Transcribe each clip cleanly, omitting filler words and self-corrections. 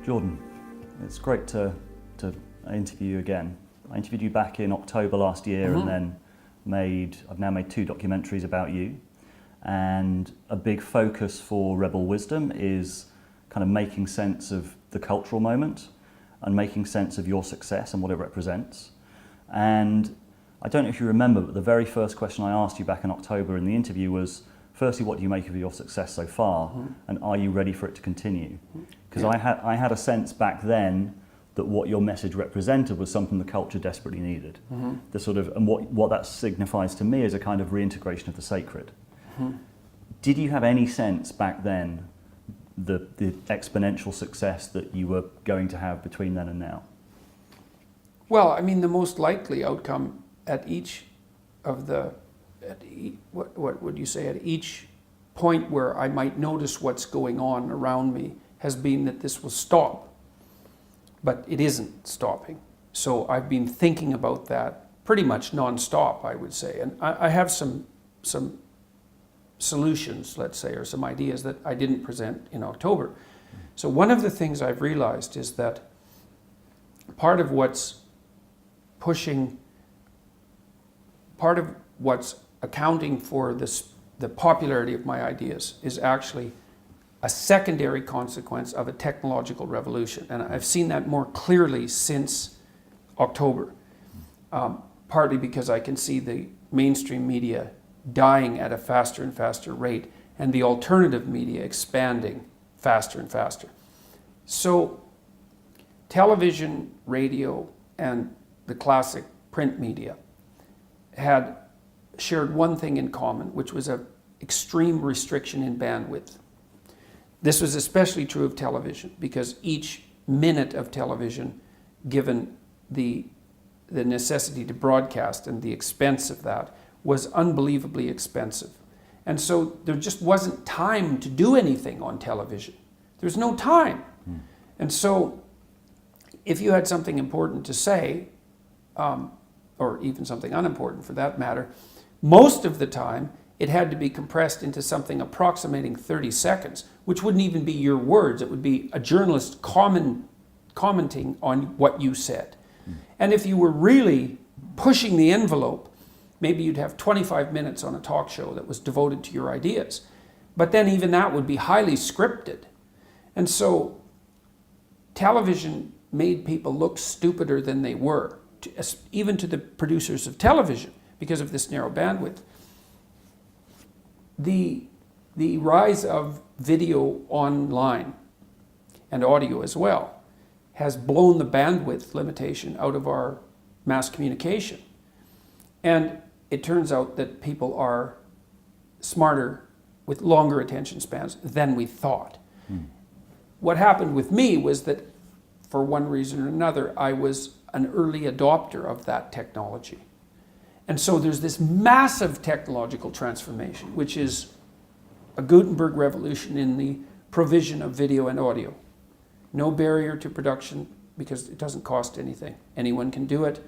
Jordan, it's great to interview you again. I interviewed you back in October last year and then I've now made 2 documentaries about you. And a big focus for Rebel Wisdom is kind of making sense of the cultural moment and making sense of your success and what it represents. And I don't know if you remember, but the very first question I asked you back in October in the interview was, firstly, what do you make of your success so far? And are you ready for it to continue? Because I had a sense back then that what your message represented was something the culture desperately needed. The sort of, and what that signifies to me is a kind of reintegration of the sacred. Did you have any sense back then the exponential success that you were going to have between then and now? Well, I mean, the most likely outcome at each of the, what would you say, at each point where I might notice what's going on around me has been that this will stop. But it isn't stopping. So I've been thinking about that pretty much non-stop, I would say. And I have some solutions, let's say, or some ideas that I didn't present in October. So one of the things I've realized is that part of what's accounting for the popularity of my ideas is actually a secondary consequence of a technological revolution. And I've seen that more clearly since October, partly because I can see the mainstream media dying at a faster and faster rate and the alternative media expanding faster and faster. So television, radio, and the classic print media had shared one thing in common, which was an extreme restriction in bandwidth. This was especially true of television because each minute of television, given the necessity to broadcast and the expense of that, was unbelievably expensive. And so there just wasn't time to do anything on television. There's no time. And so if you had something important to say, or even something unimportant for that matter, most of the time it had to be compressed into something approximating 30 seconds, which wouldn't even be your words. It would be a journalist commenting on what you said. And if you were really pushing the envelope, maybe you'd have 25 minutes on a talk show that was devoted to your ideas. But then even that would be highly scripted. And so television made people look stupider than they were, even to the producers of television, because of this narrow bandwidth. The rise of video online and audio as well has blown the bandwidth limitation out of our mass communication. And it turns out that people are smarter with longer attention spans than we thought. What happened with me was that for one reason or another, I was an early adopter of that technology. And so there's this massive technological transformation, which is a Gutenberg revolution in the provision of video and audio. No barrier to production because it doesn't cost anything. Anyone can do it.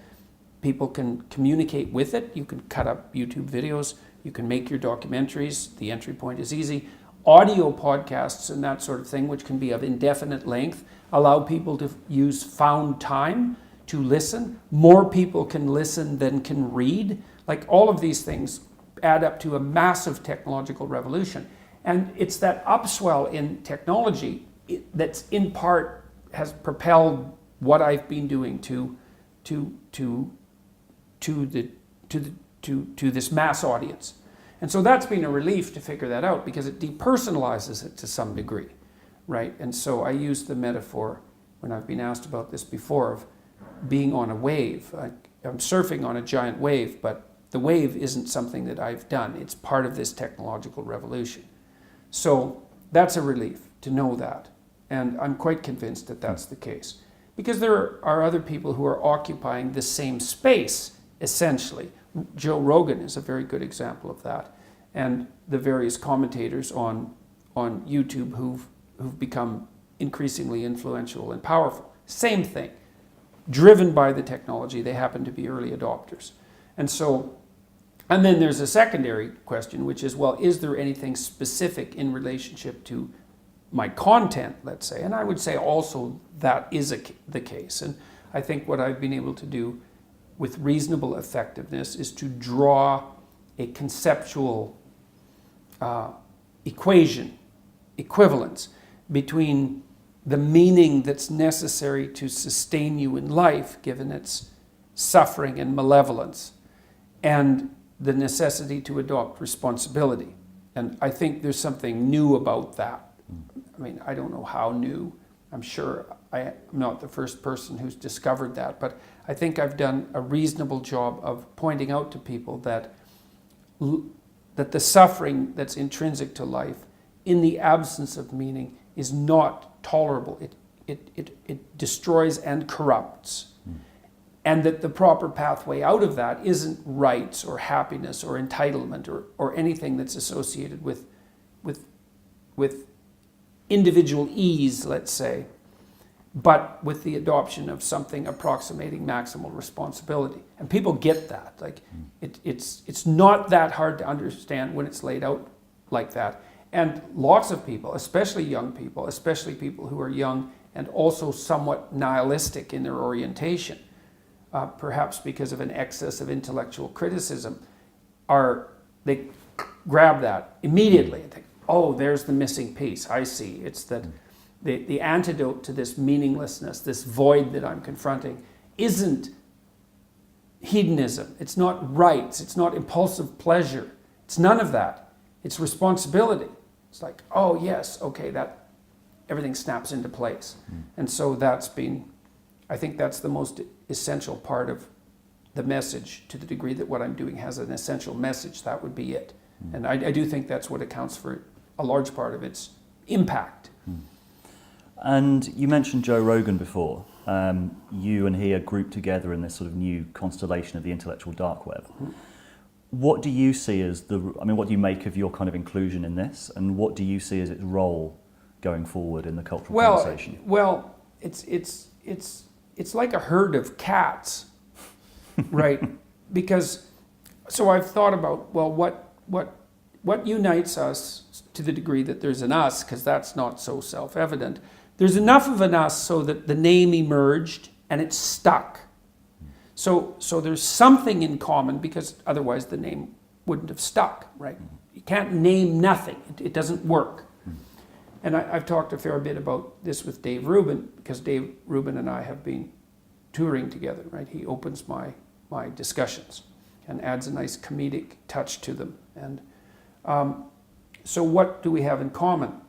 People can communicate with it. You can cut up YouTube videos. You can make your documentaries. The entry point is easy. Audio podcasts and that sort of thing, which can be of indefinite length, allow people to use found time to listen. More people can listen than can read. Like all of these things add up to a massive technological revolution. And it's that upswell in technology that's in part has propelled what I've been doing to this mass audience. And so that's been a relief to figure that out because it depersonalizes it to some degree, right? And so I use the metaphor when I've been asked about this before of being on a wave. I'm surfing on a giant wave, but the wave isn't something that I've done. It's part of this technological revolution. So that's a relief to know that. And I'm quite convinced that that's the case. Because there are other people who are occupying the same space, essentially. Joe Rogan is a very good example of that. And the various commentators on YouTube who've become increasingly influential and powerful. Same thing. Driven by the technology, they happen to be early adopters. And then there's a secondary question, which is, well, is there anything specific in relationship to my content, let's say. And I would say also that is the case. And I think what I've been able to do with reasonable effectiveness is to draw a conceptual equivalence between the meaning that's necessary to sustain you in life, given its suffering and malevolence, and the necessity to adopt responsibility. And I think there's something new about that. I mean, I don't know how new. I'm sure I'm not the first person who's discovered that, but I think I've done a reasonable job of pointing out to people that the suffering that's intrinsic to life in the absence of meaning is not tolerable. It destroys and corrupts. And that the proper pathway out of that isn't rights or happiness or entitlement or anything that's associated with individual ease, let's say, but with the adoption of something approximating maximal responsibility. And people get that. Like it's not that hard to understand when it's laid out like that. And lots of people, especially young people, especially people who are young and also somewhat nihilistic in their orientation, perhaps because of an excess of intellectual criticism, they grab that immediately and think, oh, there's the missing piece. I see. It's that the antidote to this meaninglessness, this void that I'm confronting, isn't hedonism. It's not rights. It's not impulsive pleasure. It's none of that. It's responsibility. It's like, oh, yes, okay, that everything snaps into place. And so I think that's the most essential part of the message, to the degree that what I'm doing has an essential message. That would be it. And I do think that's what accounts for a large part of its impact. And you mentioned Joe Rogan before. You and he are grouped together in this sort of new constellation of the intellectual dark web. What do you see as what do you make of your kind of inclusion in this, and what do you see as its role going forward in the cultural conversation? Well, it's like a herd of cats, right? Because, so I've thought about, well, what unites us, to the degree that there's an us, because that's not so self-evident. There's enough of an us so that the name emerged and it stuck. So there's something in common, because otherwise the name wouldn't have stuck, right? You can't name nothing. It doesn't work. And I've talked a fair bit about this with Dave Rubin, because Dave Rubin and I have been touring together, right? He opens my discussions and adds a nice comedic touch to them. And so what do we have in common?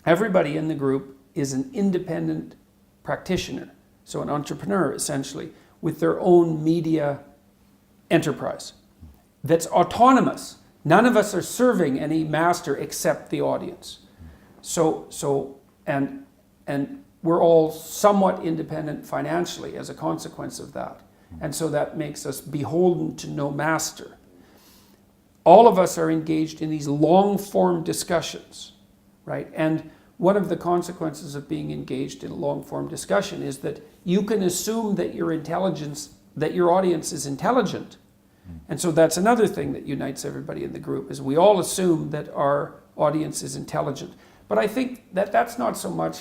Everybody in the group is an independent practitioner, so an entrepreneur essentially, with their own media enterprise that's autonomous. None of us are serving any master except the audience. And we're all somewhat independent financially as a consequence of that. And so that makes us beholden to no master. All of us are engaged in these long-form discussions, right? And one of the consequences of being engaged in a long-form discussion is that you can assume that your audience is intelligent. And so that's another thing that unites everybody in the group, is we all assume that our audience is intelligent. But I think that that's not so much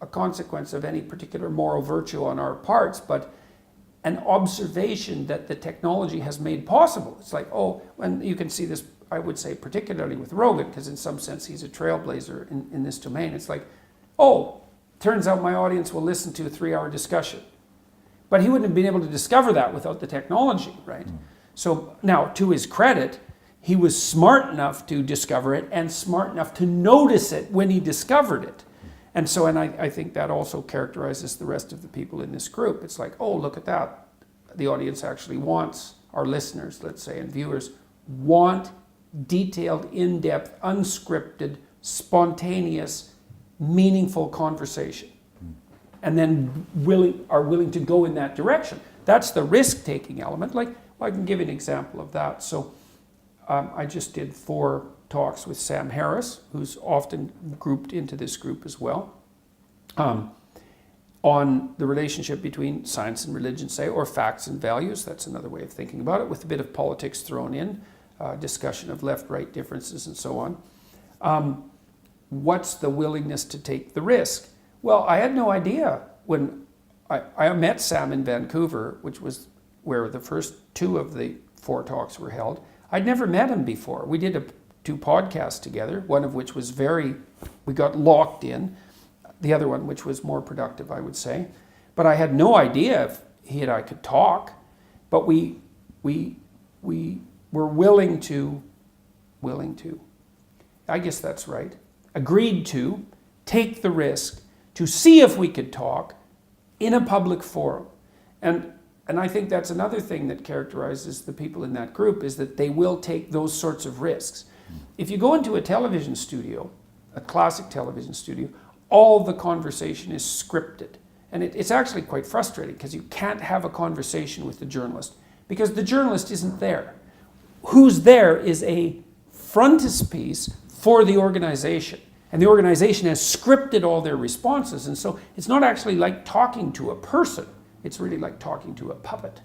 a consequence of any particular moral virtue on our parts, but an observation that the technology has made possible. It's like, and you can see this, I would say, particularly with Rogan, because in some sense he's a trailblazer in this domain. It's like, turns out my audience will listen to a 3-hour discussion. But he wouldn't have been able to discover that without the technology, right? So now, to his credit, he was smart enough to discover it and smart enough to notice it when he discovered it. And so, I think that also characterizes the rest of the people in this group. It's like, look at that. The audience actually wants, our listeners, let's say, and viewers, want detailed, in-depth, unscripted, spontaneous, meaningful conversation. And then are willing to go in that direction. That's the risk-taking element. I can give you an example of that. So I just did 4 talks with Sam Harris, who's often grouped into this group as well, on the relationship between science and religion, say, or facts and values. That's another way of thinking about it, with a bit of politics thrown in, discussion of left-right differences and so on. what's the willingness to take the risk? Well, I had no idea when I met Sam in Vancouver, which was where the first 2 of the 4 talks were held. I'd never met him before. We did 2 podcasts together, one of which was we got locked in, the other one which was more productive, I would say. But I had no idea if he and I could talk, but we were willing to, I guess that's right, agreed to take the risk to see if we could talk in a public forum. And I think that's another thing that characterizes the people in that group, is that they will take those sorts of risks. If you go into a television studio, a classic television studio, all the conversation is scripted. And it's actually quite frustrating, because you can't have a conversation with the journalist because the journalist isn't there. Who's there is a frontispiece for the organization. And the organization has scripted all their responses. And so it's not actually like talking to a person. It's really like talking to a puppet.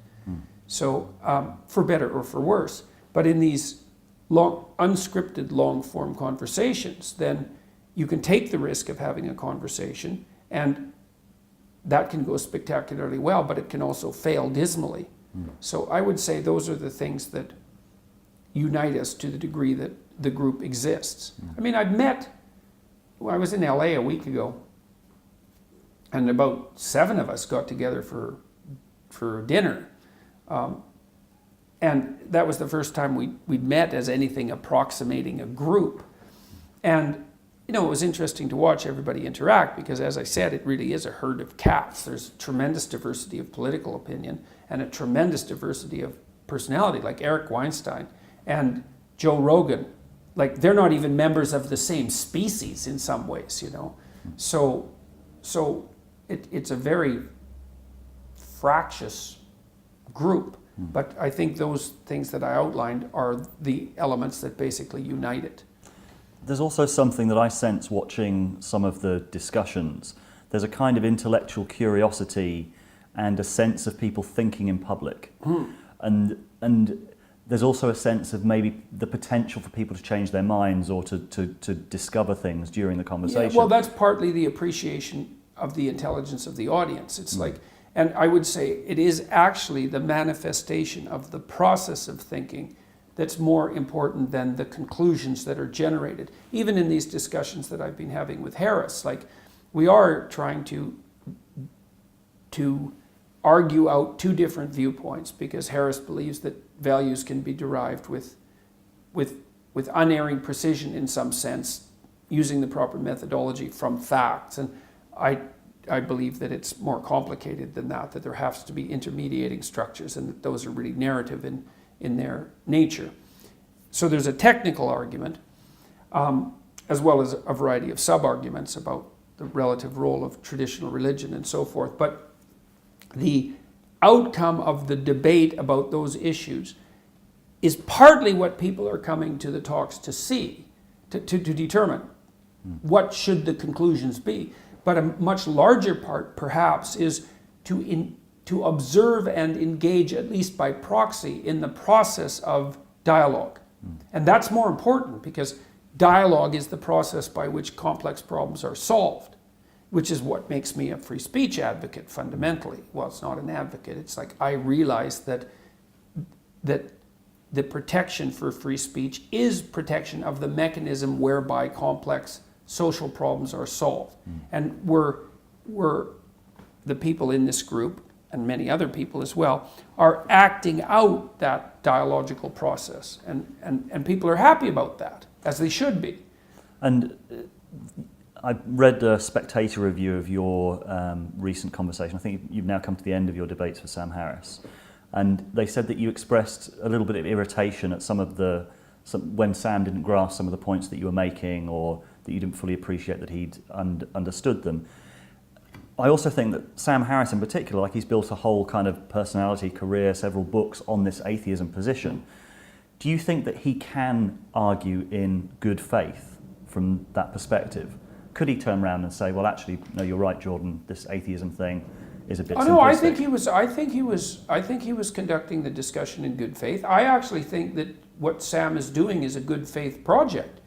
So for better or for worse. But in these unscripted long-form conversations, then you can take the risk of having a conversation, and that can go spectacularly well, but it can also fail dismally. So I would say those are the things that unite us to the degree that the group exists. I mean, I was in LA a week ago, and about 7 of us got together for dinner. And that was the first time we'd met as anything approximating a group. And, it was interesting to watch everybody interact, because, as I said, it really is a herd of cats. There's tremendous diversity of political opinion and a tremendous diversity of personality, like Eric Weinstein and Joe Rogan. Like, they're not even members of the same species in some ways, So it's a very fractious group. But I think those things that I outlined are the elements that basically unite it. There's also something that I sense watching some of the discussions. There's a kind of intellectual curiosity and a sense of people thinking in public. And there's also a sense of maybe the potential for people to change their minds or to discover things during the conversation. Yeah, well, that's partly the appreciation of the intelligence of the audience. It's like, and I would say it is actually the manifestation of the process of thinking that's more important than the conclusions that are generated. Even in these discussions that I've been having with Harris, like, we are trying to argue out 2 different viewpoints, because Harris believes that values can be derived with unerring precision in some sense, using the proper methodology from facts. And I believe that it's more complicated than that there has to be intermediating structures, and that those are really narrative in their nature. So there's a technical argument, as well as a variety of sub-arguments about the relative role of traditional religion and so forth. But the outcome of the debate about those issues is partly what people are coming to the talks to see, to determine what should the conclusions be. But a much larger part, perhaps, is to observe and engage, at least by proxy, in the process of dialogue. And that's more important, because dialogue is the process by which complex problems are solved, which is what makes me a free speech advocate fundamentally. Well, it's not an advocate. It's like, I realize that the protection for free speech is protection of the mechanism whereby complex social problems are solved. And we're the people in this group, and many other people as well, are acting out that dialogical process. And people are happy about that, as they should be. And I read a Spectator review of your recent conversation. I think you've now come to the end of your debates with Sam Harris. And they said that you expressed a little bit of irritation at when Sam didn't grasp some of the points that you were making, or that you didn't fully appreciate that he'd understood them. I also think that Sam Harris in particular, like, he's built a whole kind of personality, career, several books on this atheism position. Do you think that he can argue in good faith from that perspective? Could he turn around and say, well, actually, no, you're right, Jordan, this atheism thing is a bit simplistic? No, I think he was conducting the discussion in good faith. I actually think that what Sam is doing is a good faith project.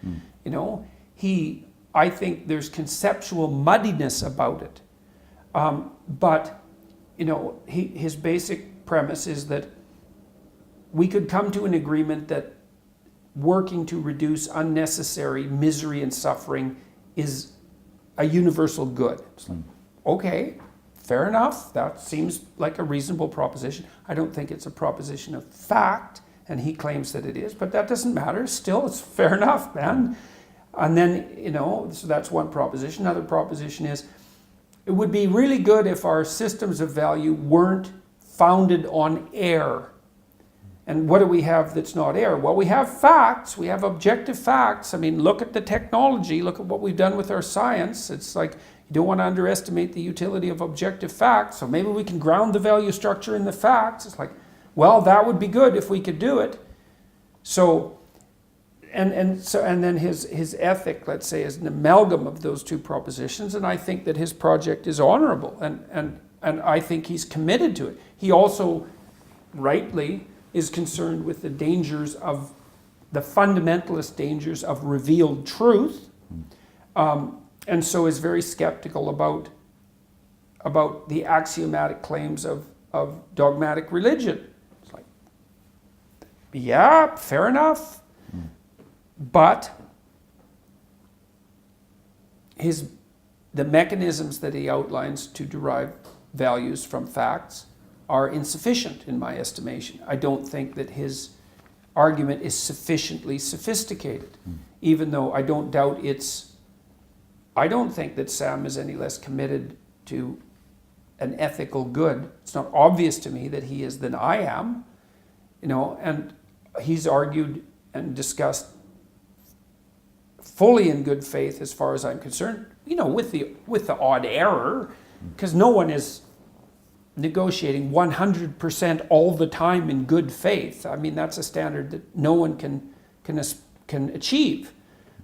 He I think there's conceptual muddiness about it. But, his basic premise is that we could come to an agreement that working to reduce unnecessary misery and suffering is a universal good. It's like, okay, fair enough. That seems like a reasonable proposition. I don't think it's a proposition of fact, and he claims that it is, but that doesn't matter. Still, it's fair enough, man. And then, so that's one proposition. Another proposition is, it would be really good if our systems of value weren't founded on error. And what do we have that's not error? Well, we have facts. We have objective facts. I mean, look at the technology. Look at what we've done with our science. It's like, you don't want to underestimate the utility of objective facts. So maybe we can ground the value structure in the facts. It's like, well, that would be good if we could do it. So, and then his ethic, let's say, is an amalgam of those two propositions. And I think that his project is honorable. And I think he's committed to it. He also, rightly, is concerned with the dangers of, the fundamentalist dangers of revealed truth, and so is very skeptical about the axiomatic claims of dogmatic religion. It's like, yeah, fair enough, but the mechanisms that he outlines to derive values from facts are insufficient in my estimation. I don't think that his argument is sufficiently sophisticated, even though I don't think that Sam is any less committed to an ethical good. It's not obvious to me that he is than I am, and he's argued and discussed fully in good faith as far as I'm concerned, with the odd error, because no one is negotiating 100% all the time in good faith. I mean, that's a standard that no one can achieve.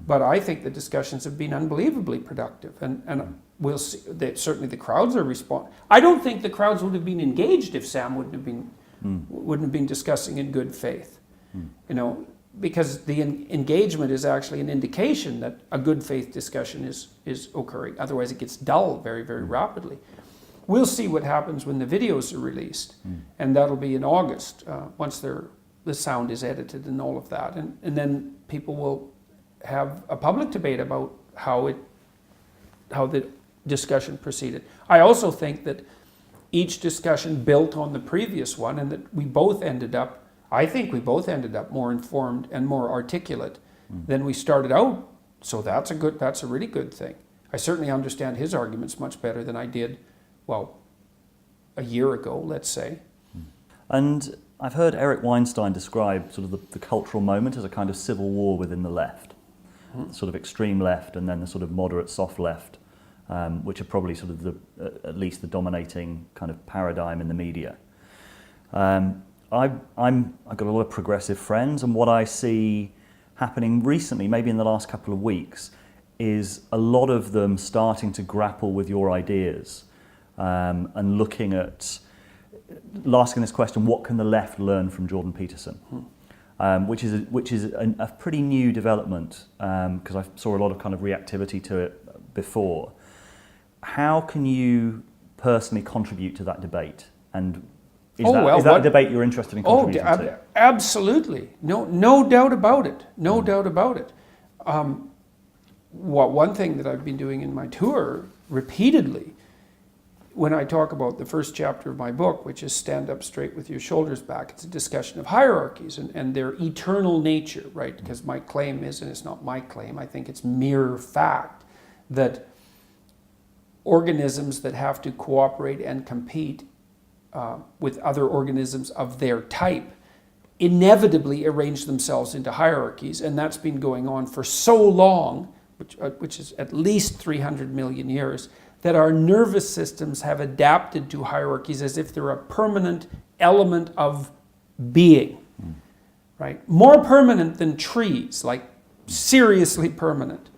But I think the discussions have been unbelievably productive, and we'll see that certainly the crowds are responding. I don't think the crowds would have been engaged if Sam wouldn't have been discussing in good faith, because the engagement is actually an indication that a good faith discussion is occurring. Otherwise, it gets dull very, very rapidly. We'll see what happens when the videos are released, and that'll be in August, once the sound is edited and all of that, and then people will have a public debate about how the discussion proceeded. I also think that each discussion built on the previous one, and that I think we both ended up more informed and more articulate than we started out. So that's a really good thing. I certainly understand his arguments much better than I did, a year ago, let's say. And I've heard Eric Weinstein describe sort of the cultural moment as a kind of civil war within the left, the sort of extreme left, and then the sort of moderate soft left, which are probably sort of at least the dominating kind of paradigm in the media. I've got a lot of progressive friends, and what I see happening recently, maybe in the last couple of weeks, is a lot of them starting to grapple with your ideas. And looking at, asking this question, what can the left learn from Jordan Peterson? Which is a pretty new development, because I saw a lot of kind of reactivity to it before. How can you personally contribute to that debate? And is that a debate you're interested in contributing to? Absolutely. No doubt about it. No doubt about it. One thing that I've been doing in my tour repeatedly, when I talk about the first chapter of my book, which is Stand Up Straight with Your Shoulders Back, it's a discussion of hierarchies and their eternal nature, right? Because my claim is, and it's not my claim, I think it's mere fact, that organisms that have to cooperate and compete with other organisms of their type inevitably arrange themselves into hierarchies, and that's been going on for so long, which is at least 300 million years, that our nervous systems have adapted to hierarchies as if they're a permanent element of being, right? More permanent than trees, like seriously permanent.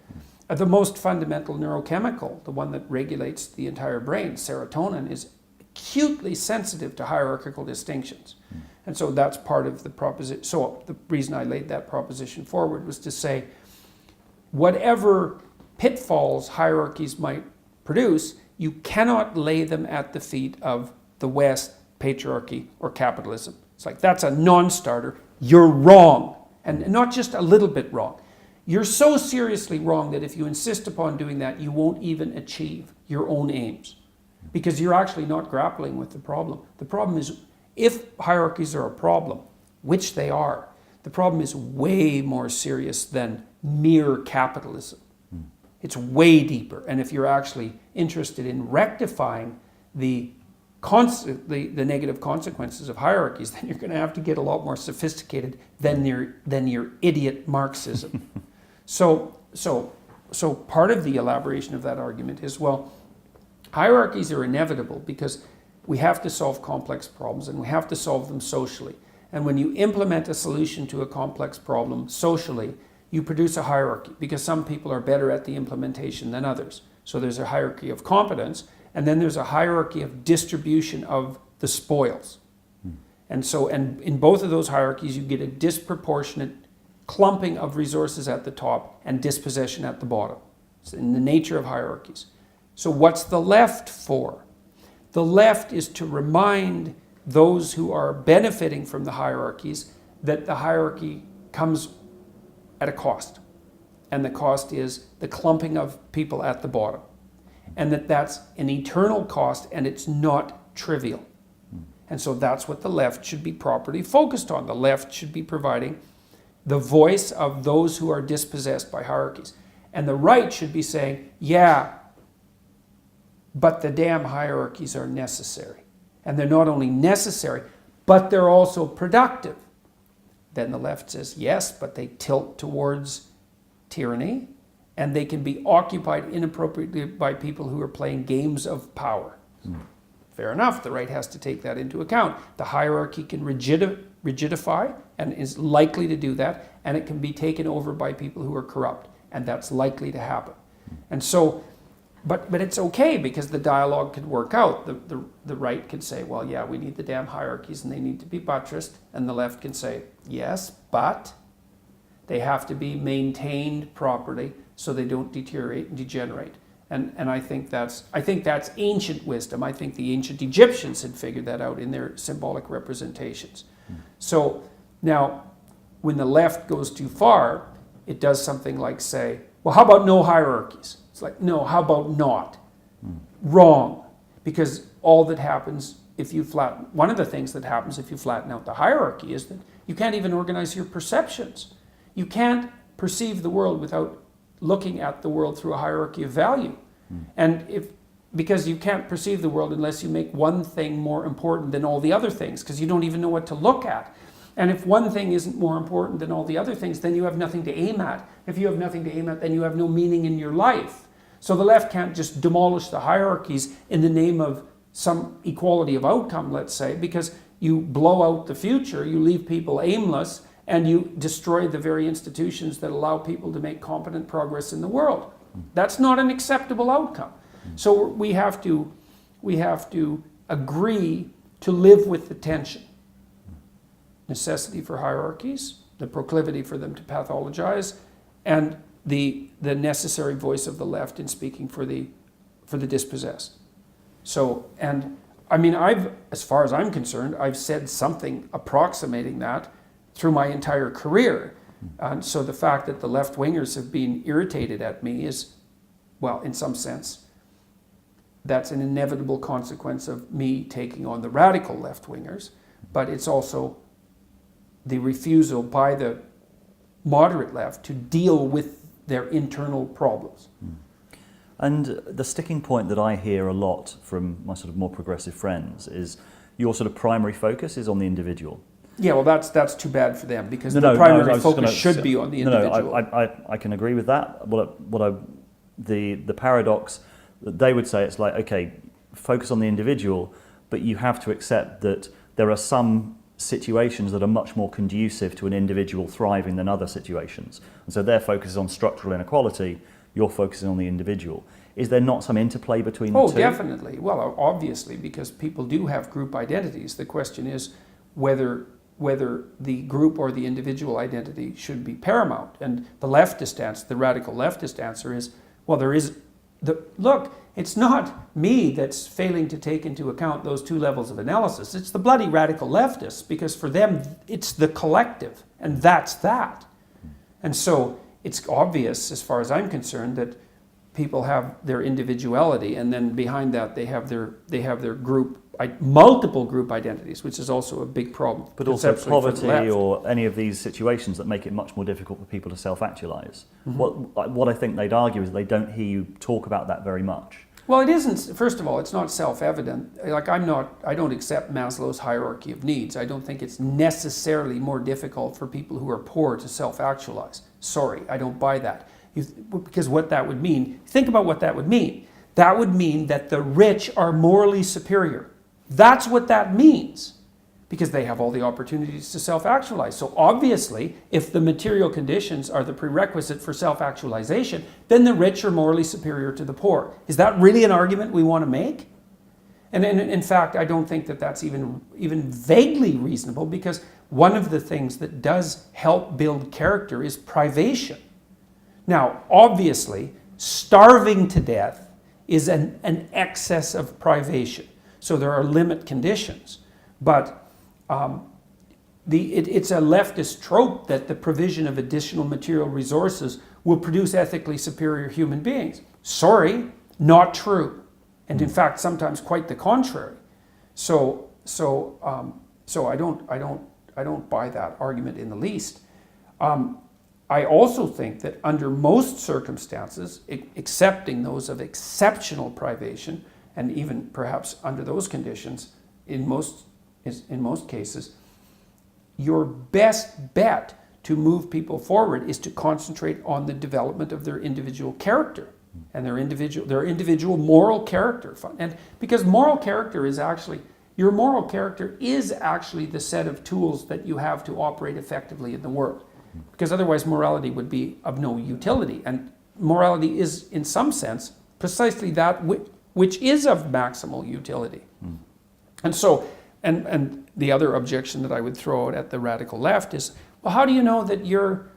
The most fundamental neurochemical, the one that regulates the entire brain, serotonin, is acutely sensitive to hierarchical distinctions. And so that's part of the proposition. So the reason I laid that proposition forward was to say, whatever pitfalls hierarchies might produce, you cannot lay them at the feet of the West, patriarchy, or capitalism. It's like, that's a non-starter. You're wrong. And not just a little bit wrong. You're so seriously wrong that if you insist upon doing that, you won't even achieve your own aims. Because you're actually not grappling with the problem. The problem is, if hierarchies are a problem, which they are, the problem is way more serious than mere capitalism. It's way deeper. And if you're actually interested in rectifying the negative consequences of hierarchies, then you're going to have to get a lot more sophisticated than your idiot Marxism. So part of the elaboration of that argument is, well, hierarchies are inevitable because we have to solve complex problems and we have to solve them socially. And when you implement a solution to a complex problem socially, you produce a hierarchy because some people are better at the implementation than others. So there's a hierarchy of competence, and then there's a hierarchy of distribution of the spoils. And in both of those hierarchies, you get a disproportionate clumping of resources at the top and dispossession at the bottom. It's in the nature of hierarchies. So what's the left for? The left is to remind those who are benefiting from the hierarchies that the hierarchy comes at a cost. And the cost is the clumping of people at the bottom. And that's an eternal cost, and it's not trivial. And so that's what the left should be properly focused on. The left should be providing the voice of those who are dispossessed by hierarchies. And the right should be saying, yeah, but the damn hierarchies are necessary. And they're not only necessary, but they're also productive. Then the left says, yes, but they tilt towards tyranny, and they can be occupied inappropriately by people who are playing games of power. Fair enough, the right has to take that into account. The hierarchy can rigidify, and is likely to do that, and it can be taken over by people who are corrupt, and that's likely to happen. And so, but it's okay, because the dialogue can work out. The right can say, well, yeah, we need the damn hierarchies and they need to be buttressed, and the left can say, yes, but they have to be maintained properly so they don't deteriorate and degenerate. And I think that's ancient wisdom. I think the ancient Egyptians had figured that out in their symbolic representations. So now, when the left goes too far, it does something like say, well, how about no hierarchies? It's like, no, how about not? Wrong. Because all that happens if you one of the things that happens if you flatten out the hierarchy is that you can't even organize your perceptions. You can't perceive the world without looking at the world through a hierarchy of value. And because you can't perceive the world unless you make one thing more important than all the other things, because you don't even know what to look at. And if one thing isn't more important than all the other things, then you have nothing to aim at. If you have nothing to aim at, then you have no meaning in your life. So the left can't just demolish the hierarchies in the name of some equality of outcome, let's say, because you blow out the future, you leave people aimless, and you destroy the very institutions that allow people to make competent progress in the world. That's not an acceptable outcome. So we have to agree to live with the tension. Necessity for hierarchies, the proclivity for them to pathologize, and the necessary voice of the left in speaking for the dispossessed. So, and I mean, as far as I'm concerned, I've said something approximating that through my entire career. And so the fact that the left-wingers have been irritated at me is, well, in some sense, that's an inevitable consequence of me taking on the radical left-wingers, but it's also the refusal by the moderate left to deal with their internal problems. And the sticking point that I hear a lot from my sort of more progressive friends is your sort of primary focus is on the individual. Yeah, well, that's too bad for them, because the primary focus should be on the individual. I can agree with that. The paradox that they would say, it's like, okay, focus on the individual, but you have to accept that there are some situations that are much more conducive to an individual thriving than other situations. And so their focus is on structural inequality, you're focusing on the individual. Is there not some interplay between the two? Oh, definitely. Well, obviously, because people do have group identities. The question is whether the group or the individual identity should be paramount. And the leftist answer, the radical leftist answer is, Well, there is look, it's not me that's failing to take into account those two levels of analysis. It's the bloody radical leftists, because for them it's the collective, and that's that. And so it's obvious, as far as I'm concerned, that people have their individuality, and then behind that they have their group, multiple group identities, which is also a big problem. But also poverty or any of these situations that make it much more difficult for people to self-actualize. Mm-hmm. What I think they'd argue is they don't hear you talk about that very much. Well, it isn't. First of all, it's not self-evident. Like I don't accept Maslow's hierarchy of needs. I don't think it's necessarily more difficult for people who are poor to self-actualize. Sorry, I don't buy that. Because what that would mean, think about what that would mean. That would mean that the rich are morally superior. That's what that means, because they have all the opportunities to self-actualize. So obviously, if the material conditions are the prerequisite for self-actualization, then the rich are morally superior to the poor. Is that really an argument we want to make? And in fact, I don't think that that's even vaguely reasonable, because one of the things that does help build character is privation. Now, obviously, starving to death is an excess of privation. So there are limit conditions. But it's a leftist trope that the provision of additional material resources will produce ethically superior human beings. Sorry, not true. And in fact, sometimes quite the contrary. So I don't buy that argument in the least. I also think that under most circumstances, accepting those of exceptional privation, and even perhaps under those conditions, in most cases, your best bet to move people forward is to concentrate on the development of their individual character and their individual moral character. And because your moral character is actually the set of tools that you have to operate effectively in the world. Because otherwise morality would be of no utility. And morality is, in some sense, precisely that which is of maximal utility. And so, and the other objection that I would throw out at the radical left is, well, how do you know that your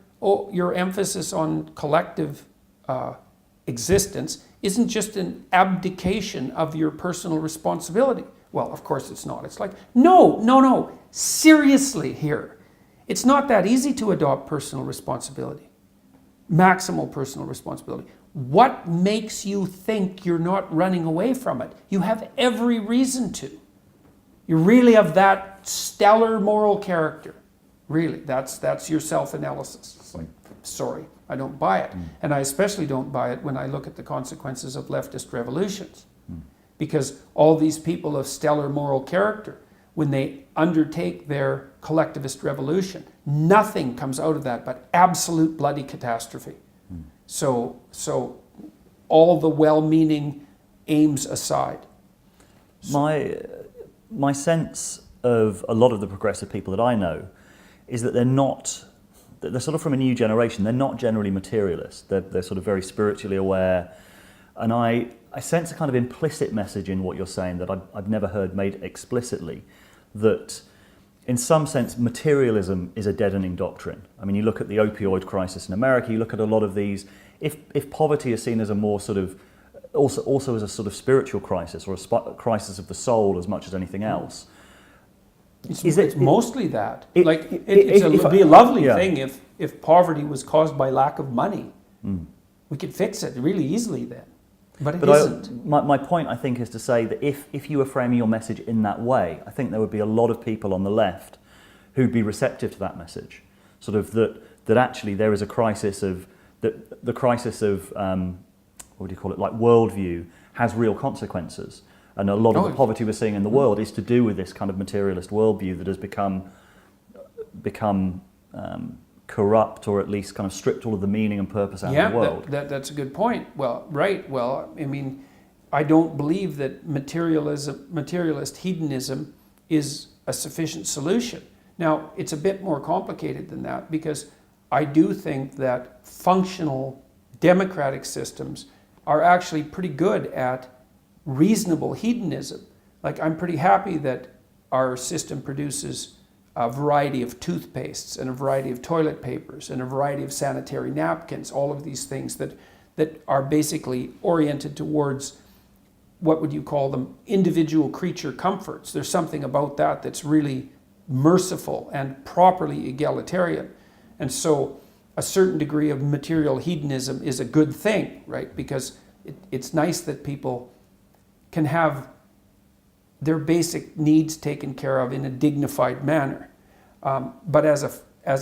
emphasis on collective existence isn't just an abdication of your personal responsibility? Well, of course it's not. It's like, no, seriously here. It's not that easy to adopt personal responsibility, maximal personal responsibility. What makes you think you're not running away from it? You have every reason to. You're really of that stellar moral character. Really, that's your self-analysis. It's like, sorry, I don't buy it. And I especially don't buy it when I look at the consequences of leftist revolutions. Because all these people of stellar moral character, when they undertake their collectivist revolution, nothing comes out of that but absolute bloody catastrophe. So all the well-meaning aims aside. My sense of a lot of the progressive people that I know is that they're sort of from a new generation. They're not generally materialist. They're sort of very spiritually aware. And I sense a kind of implicit message in what you're saying that I've never heard made explicitly, that in some sense materialism is a deadening doctrine. I mean, you look at the opioid crisis in America, you look at a lot of these, if poverty is seen as a more sort of, also as a sort of spiritual crisis or a crisis of the soul as much as anything else. It's mostly that. It would be a lovely thing if poverty was caused by lack of money. We could fix it really easily then. But it isn't. My point, I think, is to say that if you were framing your message in that way, I think there would be a lot of people on the left who'd be receptive to that message. Sort of that actually there is a crisis of, the crisis of, what do you call it, like worldview has real consequences. And a lot of the poverty we're seeing in the world is to do with this kind of materialist worldview that has become corrupt, or at least kind of stripped all of the meaning and purpose out of the world. That's a good point. Well, right. Well, I mean, I don't believe that materialist hedonism is a sufficient solution. Now, it's a bit more complicated than that, because I do think that functional democratic systems are actually pretty good at reasonable hedonism. Like, I'm pretty happy that our system produces a variety of toothpastes and a variety of toilet papers and a variety of sanitary napkins, all of these things that that are basically oriented towards, what would you call them, individual creature comforts. There's something about that that's really merciful and properly egalitarian. And so a certain degree of material hedonism is a good thing, right? Because it's nice that people can have their basic needs taken care of in a dignified manner. But as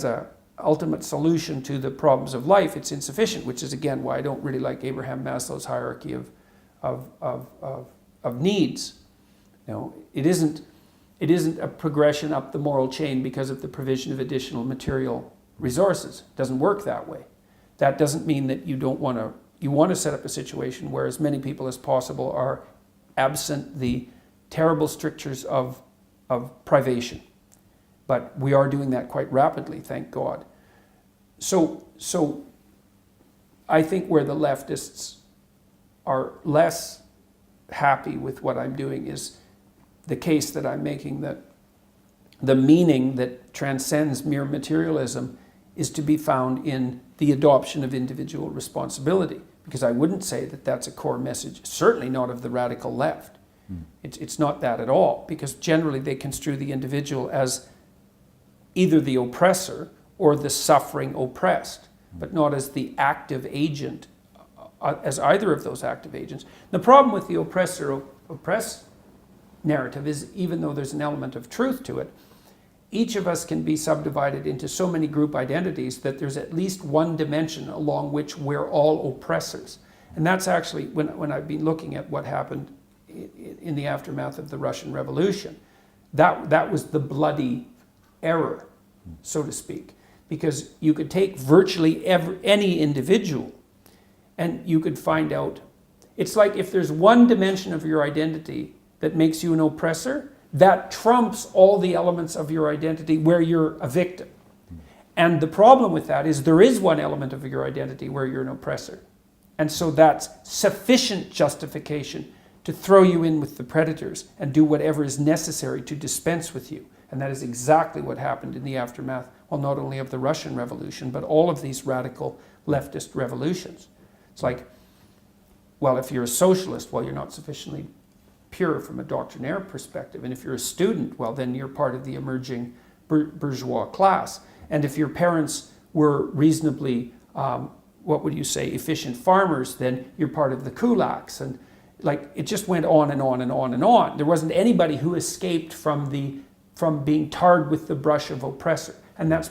a ultimate solution to the problems of life, it's insufficient, which is again why I don't really like Abraham Maslow's hierarchy of needs. You know, it isn't a progression up the moral chain because of the provision of additional material resources. It doesn't work that way. That doesn't mean that you want to set up a situation where as many people as possible are absent the terrible strictures of privation. But we are doing that quite rapidly, thank God. So I think where the leftists are less happy with what I'm doing is the case that I'm making, that the meaning that transcends mere materialism is to be found in the adoption of individual responsibility. Because I wouldn't say that that's a core message, certainly not of the radical left. It's not that at all, because generally they construe the individual as either the oppressor or the suffering oppressed, but not as the active agent, as either of those active agents. The problem with the oppressor-oppressed narrative is, even though there's an element of truth to it, each of us can be subdivided into so many group identities that there's at least one dimension along which we're all oppressors. And that's actually, when I've been looking at what happened in the aftermath of the Russian Revolution, that was the bloody error, so to speak. Because you could take virtually any individual and you could find out, it's like if there's one dimension of your identity that makes you an oppressor, that trumps all the elements of your identity where you're a victim. And the problem with that is there is one element of your identity where you're an oppressor. And so that's sufficient justification to throw you in with the predators and do whatever is necessary to dispense with you. And that is exactly what happened in the aftermath, well, not only of the Russian Revolution, but all of these radical leftist revolutions. It's like, well, if you're a socialist, well, you're not sufficiently pure from a doctrinaire perspective. And if you're a student, well, then you're part of the emerging bourgeois class. And if your parents were reasonably, what would you say, efficient farmers, then you're part of the kulaks. And like, it just went on and on and on and on. There wasn't anybody who escaped from being tarred with the brush of oppressor. And that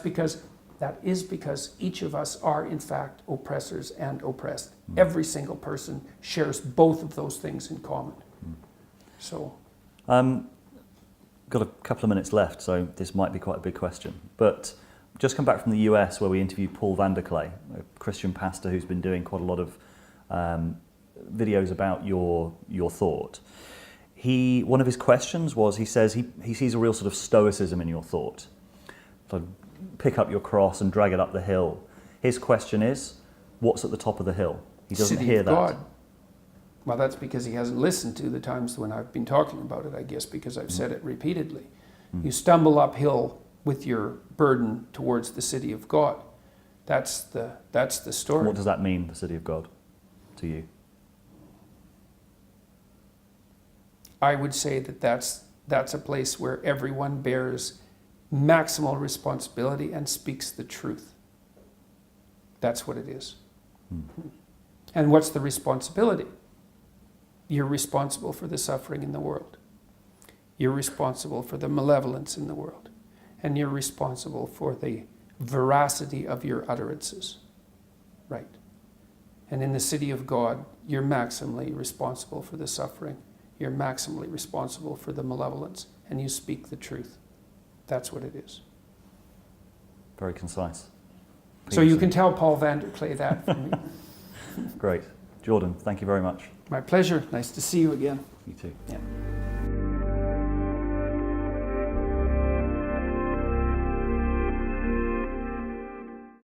is because each of us are in fact oppressors and oppressed. Every single person shares both of those things in common. So, got a couple of minutes left, so this might be quite a big question. But just come back from the US, where we interviewed Paul Vanderklay, a Christian pastor who's been doing quite a lot of videos about your thought. One of his questions was, he says he sees a real sort of stoicism in your thought. So pick up your cross and drag it up the hill. His question is, what's at the top of the hill? He doesn't hear that. God. Well, that's because he hasn't listened to the times when I've been talking about it, I guess, because I've said it repeatedly. You stumble uphill with your burden towards the city of God. That's the story. What does that mean, the city of God, to you? I would say that that's a place where everyone bears maximal responsibility and speaks the truth. That's what it is. And what's the responsibility? You're responsible for the suffering in the world. You're responsible for the malevolence in the world. And you're responsible for the veracity of your utterances. Right. And in the city of God, you're maximally responsible for the suffering. You're maximally responsible for the malevolence. And you speak the truth. That's what it is. Very concise. So you can tell Paul Vanderklay that from me. Great. Jordan, thank you very much. My pleasure. Nice to see you again. You too. Yeah.